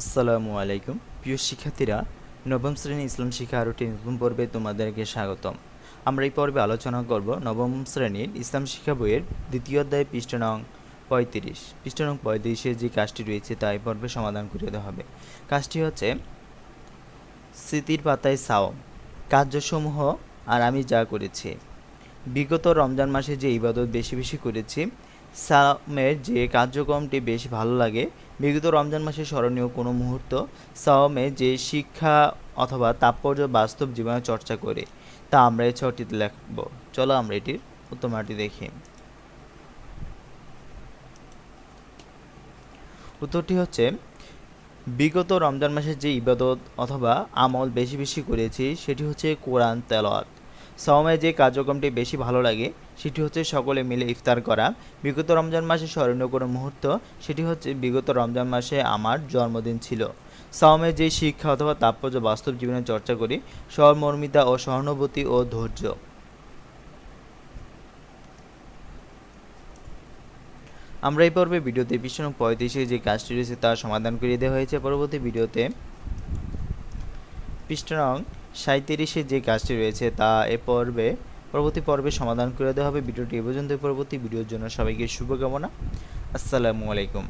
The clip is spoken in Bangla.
আসসালামু আলাইকুম প্রিয় শিক্ষার্থীরা, নবম শ্রেণী ইসলাম শিক্ষা আরও একটি নতুন পর্বে তোমাদেরকে স্বাগতম। আমরা এই পর্বে আলোচনা করব নবম শ্রেণীর ইসলাম শিক্ষা বইয়ের দ্বিতীয় অধ্যায় পৃষ্ঠা নং 35। পৃষ্ঠা নং 35-এ যে কাজটি রয়েছে তা এই পর্বে সমাধান করে দেওয়া হবে। কাজটি হচ্ছে স্মৃতির পাতায় সাওম কার্যসমূহ আর আমি যা করেছি। বিগত রমজান মাসে যে ইবাদত বেশি বেশি করেছি, সাওমের যে কার্যক্রমটি বেশ ভালো লাগে, বিগত রমজান মাসে স্মরণীয় কোনো মুহূর্ত, সাওমে যে শিক্ষা অথবা তাৎপর্য বাস্তব জীবনে চর্চা করে, তা আমরা এই ছকটিতে লিখব। চলো আমরা এটির উত্তরটি দেখি। উত্তরটি হচ্ছে, বিগত রমজান মাসে যে ইবাদত অথবা আমল বেশি বেশি করেছি সেটি হচ্ছে কোরআন তেলাওয়াত। সাওমে যে কার্যক্রমটি বেশি ভালো লাগে সেটি হচ্ছে সকলে মিলে ইফতার করা। বিগত রমজান মাসে স্মরণীয় কোনো মুহূর্ত, সেটি হচ্ছে বিগত রমজান মাসে আমার জন্মদিন ছিল। সাওমে যে শিক্ষা অথবা তাৎপর্য বাস্তব জীবনে চর্চা করি, সহমর্মিতা ও সহানুভূতি ও ধৈর্য। আমরা এই পর্বে ভিডিওতে পৃষ্ঠা নং 35-এ যে কাজটি রয়েছে তার সমাধান করে দেওয়া হয়েছে। পরবর্তী ভিডিওতে পৃষ্ঠা নং 37-এ যে কাজটি রয়েছে তা পরবর্তী পর্বে সমাধান করে দেওয়া হবে। ভিডিওটি এ পর্যন্ত। পরবর্তী ভিডিওর জন্য সবাইকে শুভকামনা। আসসালামু আলাইকুম।